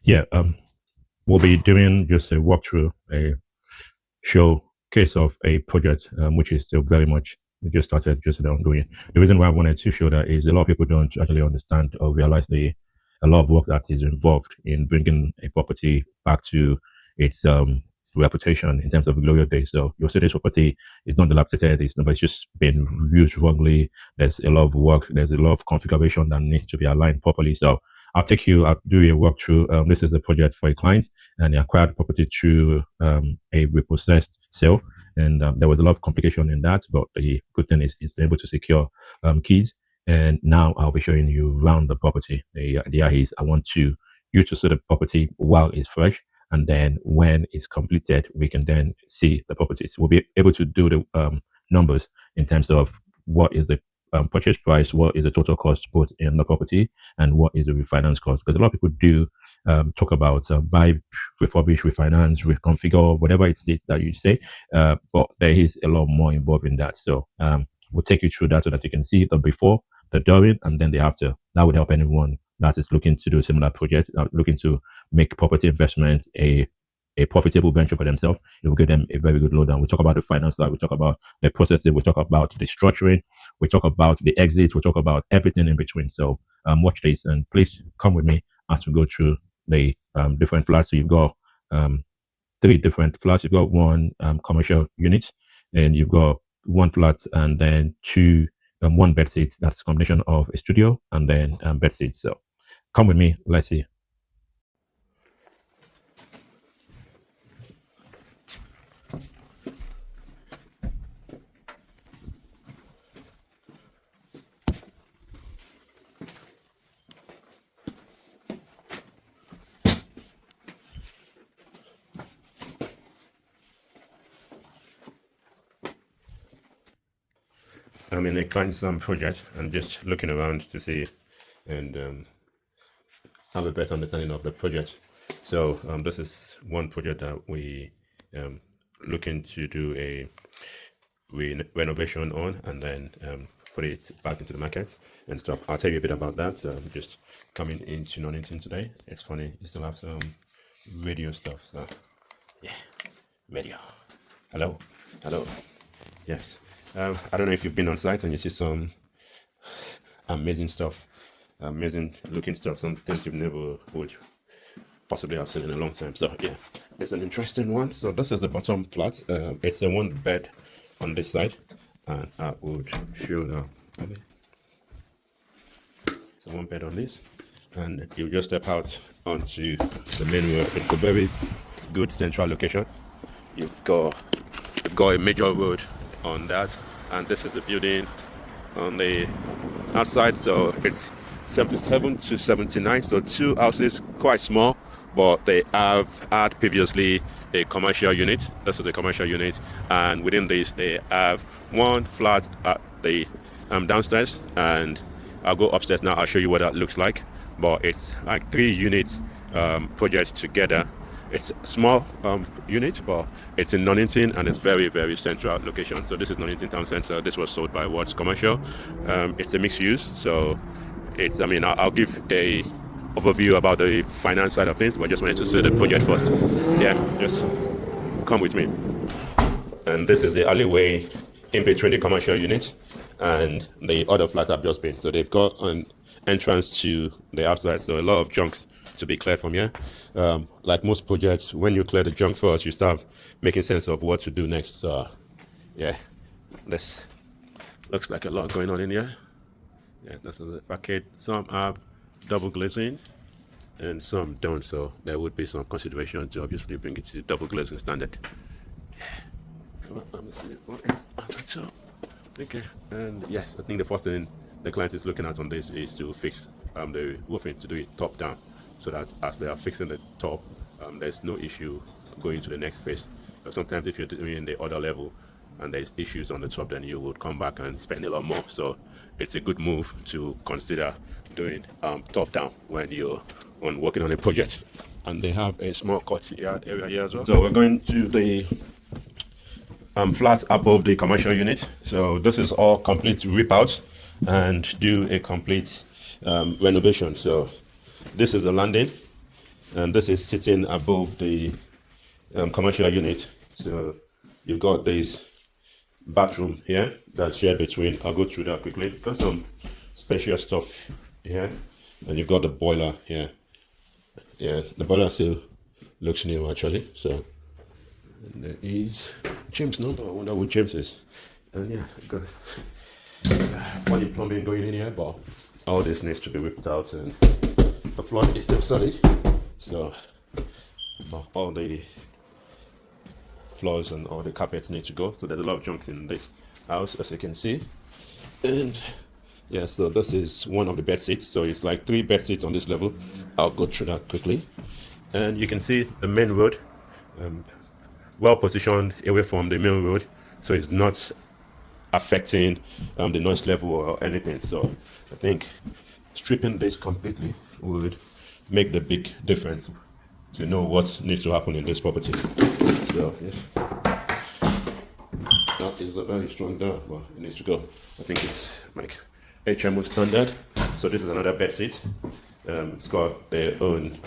Yeah, we'll be doing just a walkthrough, a showcase of a project, which is still very much just started, just ongoing. The reason why I wanted to show that is a lot of people don't actually understand or realize a lot of work that is involved in bringing a property back to its reputation in terms of glorious days. So you'll see this property is not dilapidated, it's just been used wrongly. There's a lot of work, there's a lot of configuration that needs to be aligned properly. So I'll do a walkthrough. This is a project for a client, and he acquired property through a repossessed sale. And there was a lot of complication in that, but the good thing is he's been able to secure keys. And now I'll be showing you around the property. The idea is I want you to see the property while it's fresh, and then when it's completed, we can then see the properties. We'll be able to do the numbers in terms of what is the purchase price, what is the total cost put in the property, and what is the refinance cost. Because a lot of people do talk about buy, refurbish, refinance, reconfigure, whatever it is that you say, but there is a lot more involved in that. So we'll take you through that so that you can see the before, the during, and then the after. That would help anyone that is looking to do a similar project, looking to make property investment a profitable venture for themselves. It will give them a very good lowdown. We talk about the finance side, we talk about the processes, we talk about the structuring, we talk about the exits, we talk about everything in between. So watch this and please come with me as we go through the different flats. So you've got three different flats. You've got one commercial unit, and you've got one flat and then two one bed seats. That's a combination of a studio and then bed seats. So come with me. Let's see. I'm in a client's project and just looking around to see and have a better understanding of the project. So this is one project that we looking to do a renovation on, and then put it back into the market and stuff. I'll tell you a bit about that. Just coming into Nuneaton today. It's funny, you still have some radio stuff. So yeah, radio. Hello, hello. Yes. I don't know if you've been on site and you see some amazing stuff, amazing looking stuff, some things you've never would possibly have seen in a long time. So yeah, it's an interesting one. So this is the bottom flat. It's a one bed on this side, and I would show now. It's a one bed on this, and you just step out onto the main road. It's a very good central location. You've got a major road on that, and this is a building on the outside, so it's 77 to 79, so two houses, quite small, but they have had previously a commercial unit. This is a commercial unit, and within this they have one flat at the downstairs, and I'll go upstairs now. I'll show you what that looks like, but it's like 3 units project together. It's a small unit, but it's in Nuneaton and it's very, very central location. So this is Nuneaton Town Centre. This was sold by Watts Commercial. It's a mixed use, so it's. I mean, I'll give a overview about the finance side of things, but I just wanted to see the project first. Yeah, just come with me. And this is the alleyway in between the commercial units and the other flat I've just been. So they've got an entrance to the outside, so a lot of junks to be cleared from here. Like most projects, when you clear the junk first, you start making sense of what to do next. So yeah, this looks like a lot going on in here. Yeah, this is a package. Some have double glazing and some don't, so there would be some consideration to obviously bring it to double glazing standard. Yeah. Let me see what is so. Okay, and yes, I think the first thing the client is looking at on this is to fix the roofing, to do it top down, so that as they are fixing the top, there's no issue going to the next phase. But sometimes if you're doing the other level and there's issues on the top, then you would come back and spend a lot more. So it's a good move to consider doing top down when you're working on a project. And they have a small courtyard area here as well. So we're going to the flat above the commercial unit. So this is all complete rip out and do a complete renovation. So this is the landing, and this is sitting above the commercial unit. So you've got this bathroom here that's shared between. I'll go through that quickly. It's got some special stuff here, and you've got the boiler here. Yeah, the boiler still looks new actually. So and there is James number. I wonder what James is. And yeah, I've got funny plumbing going in here, but all this needs to be ripped out, and the floor is still solid. So all the floors and all the carpets need to go. So there's a lot of junk in this house, as you can see. And yeah, so this is one of the bed seats. So it's like 3 bed seats on this level. I'll go through that quickly. And you can see the main road, well positioned away from the main road, so it's not affecting the noise level or anything. So I think stripping this completely would make the big difference to know what needs to happen in this property. So yes, that is a very strong door, but it needs to go. I think it's like HMO standard. So this is another bed seat. It's got their own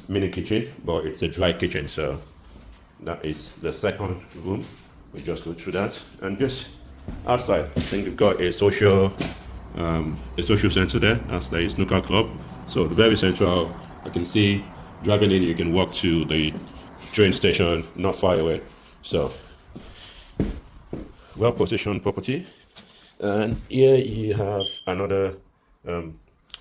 mini kitchen, but it's a dry kitchen. So that is the second room. We just go through that, and just outside, I think we've got a social center there. That's the snooker club. So very central. I can see driving in, you can walk to the train station, not far away. So well positioned property. And here you have another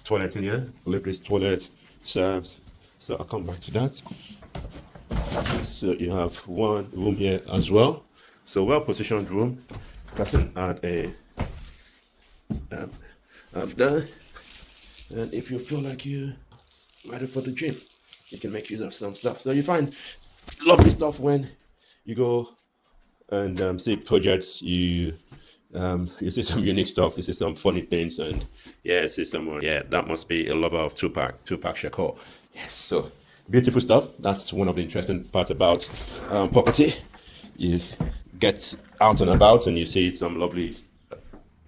toilet in here. I believe this toilet serves. So I'll come back to that. So you have one room here as well. So well positioned room. Person add a after. And if you feel like you're ready for the gym, you can make use of some stuff. So you find lovely stuff when you go and see projects. You see some unique stuff. You see some funny things, and yeah, see someone. Yeah, that must be a lover of Tupac Shakur. Yes, so beautiful stuff. That's one of the interesting parts about property. You get out and about and you see some lovely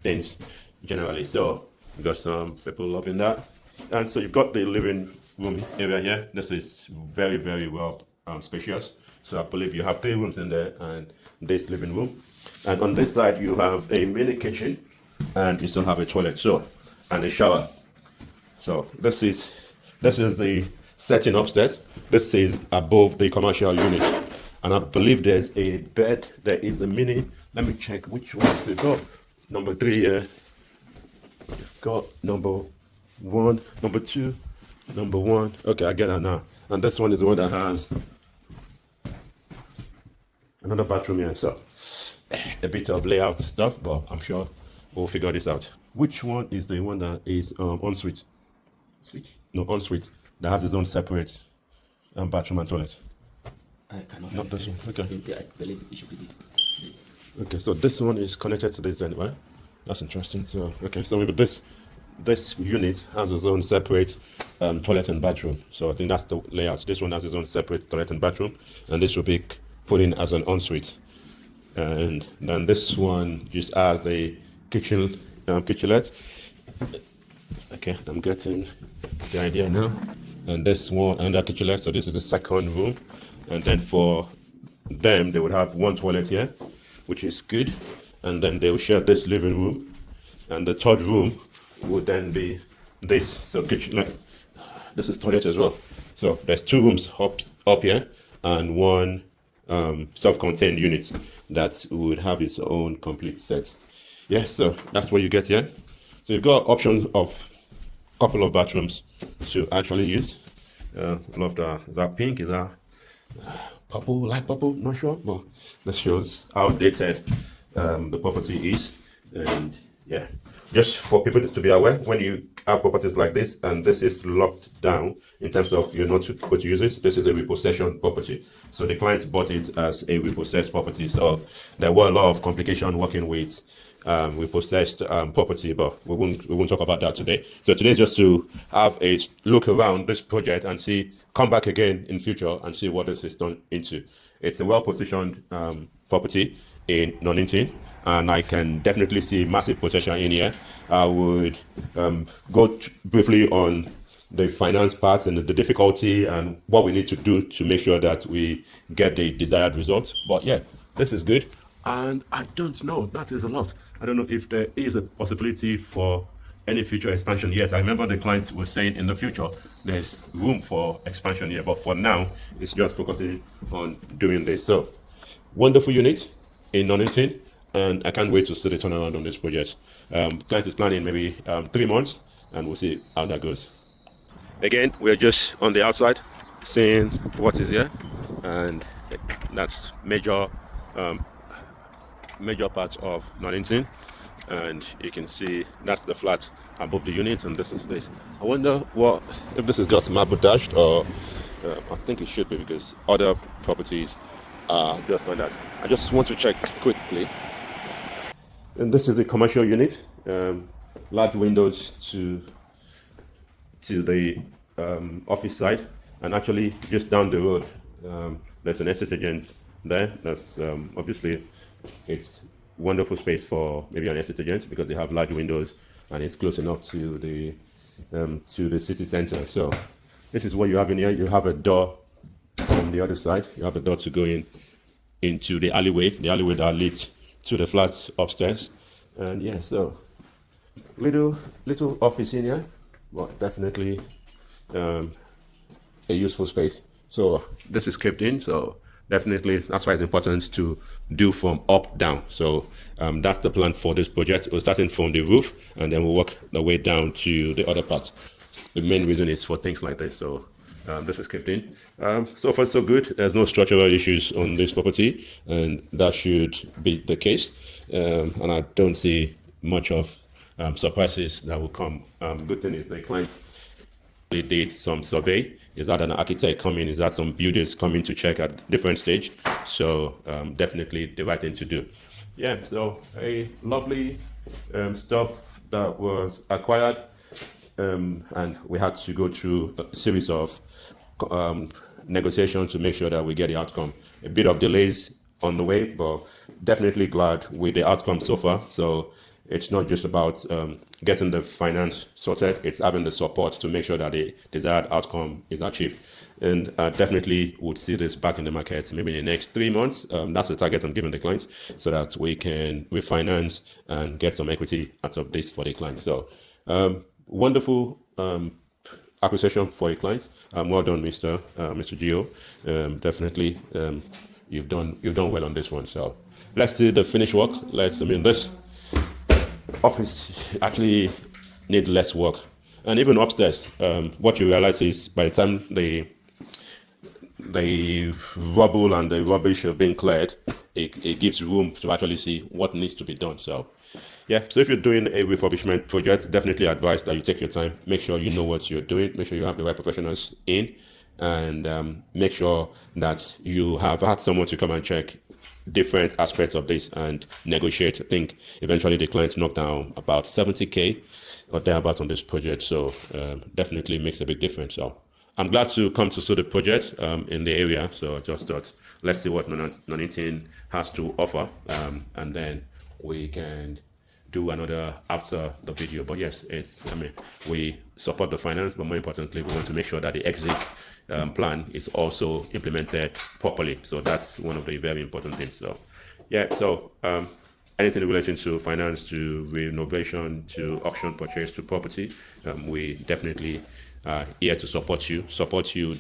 things generally. So you got some people loving that. And so you've got the living room area here. This is very, very well spacious. So I believe you have 3 rooms in there and this living room. And on this side you have a mini kitchen, and you still have a toilet, so, and a shower. So this is the setting upstairs. This is above the commercial unit. And I believe there's a bed. There is a mini. Let me check which one to go. Number 3 here. You've got number 1, number 2, number 1. Okay, I get that now. And this one is the one that has another bathroom here. So a bit of layout stuff, but I'm sure we'll figure this out. Which one is the one that is ensuite? Switch? No, ensuite. That has its own separate bathroom and toilet. I cannot. Not this one. Okay. I believe it should be this. Okay, so this one is connected to this anyway. That's interesting. So okay, so with this unit has its own separate toilet and bathroom. So I think that's the layout. This one has its own separate toilet and bathroom, and this will be put in as an ensuite. And then this one just has a kitchen kitchenette. Okay, I'm getting the idea now. And this one and the kitchenette. So this is the second room. And then for them, they would have one toilet here, which is good. And then they will share this living room. And the third room would then be this. So kitchen, this is toilet as well. So there's 2 rooms up here and one self-contained unit that would have its own complete set. Yeah, so that's what you get here. So you've got options of a couple of bathrooms to actually use. Love that. Is that pink? Is that purple, light purple? Not sure, but this shows how dated the property is. And yeah, just for people to be aware, when you have properties like this and this is locked down in terms of you're not supposed to use it, this is a repossession property. So the clients bought it as a repossessed property. So there were a lot of complication working with repossessed property, but we won't talk about that today. So today is just to have a look around this project and see, come back again in future and see what this is done into. It's a well-positioned property in Nuneaton, and I can definitely see massive potential in here. I would go briefly on the finance part and the difficulty and what we need to do to make sure that we get the desired result. But yeah, this is good. And I don't know, that is a lot. I don't know if there is a possibility for any future expansion. Yes, I remember the client was saying in the future there's room for expansion here, but for now it's just focusing on doing this. So wonderful unit in Nuneaton, and I can't wait to see the turnaround on this project. Client is planning maybe 3 months, and we'll see how that goes. Again, we're just on the outside seeing what is here, and that's major part of Nuneaton, and you can see that's the flat above the unit, and this is this. I wonder what if this is just marble dashed, or I think it should be, because other properties are just like that. I just want to check quickly. And this is a commercial unit, large windows to the office side, and actually just down the road there's an estate agent there. That's obviously it's wonderful space for maybe an estate agent, because they have large windows and it's close enough to the city center. So this is what you have in here. You have a door from the other side. You have a door to go into the alleyway that leads to the flat upstairs. And yeah, so little office in here, but definitely a useful space. So this is kept in, so definitely that's why it's important to do from up down. So that's the plan for this project. We're starting from the roof, and then we'll work the way down to the other parts. The main reason is for things like this. So this is kept in. So far so good. There's no structural issues on this property, and that should be the case. And I don't see much of surprises that will come. Good thing is the client did some survey. Is that an architect coming? Is that some builders coming to check at different stage? So definitely the right thing to do. Yeah, so a lovely stuff that was acquired, and we had to go through a series of negotiations to make sure that we get the outcome. A bit of delays on the way, but definitely glad with the outcome so far. So it's not just about getting the finance sorted, it's having the support to make sure that the desired outcome is achieved. And definitely would see this back in the market maybe in the next 3 months. That's the target I'm giving the clients, so that we can refinance and get some equity out of this for the client. So wonderful acquisition for your clients. Well done, Mr. Gio. Definitely you've done well on this one. So let's see the finished work. This office actually need less work, and even upstairs, what you realize is by the time the rubble and the rubbish have been cleared, it gives room to actually see what needs to be done. So yeah, so if you're doing a refurbishment project, definitely advise that you take your time, make sure you know what you're doing, make sure you have the right professionals in, and make sure that you have had someone to come and check different aspects of this and negotiate. I think eventually the client knocked down about 70K or thereabout on this project. So definitely makes a big difference. So I'm glad to come to see the project in the area. So I just thought, let's see what Nuneaton has to offer, and then we can do another after the video. But yes, we support the finance, but more importantly, we want to make sure that the exit plan is also implemented properly. So that's one of the very important things. So yeah, so anything in relation to finance, to renovation, to auction purchase, to property, we definitely here to support you,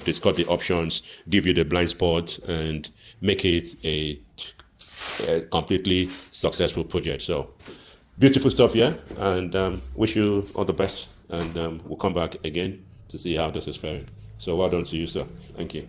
discuss the options, give you the blind spot, and make it a completely successful project. So beautiful stuff here, and wish you all the best, and we'll come back again to see how this is faring. So well done to you, sir. Thank you.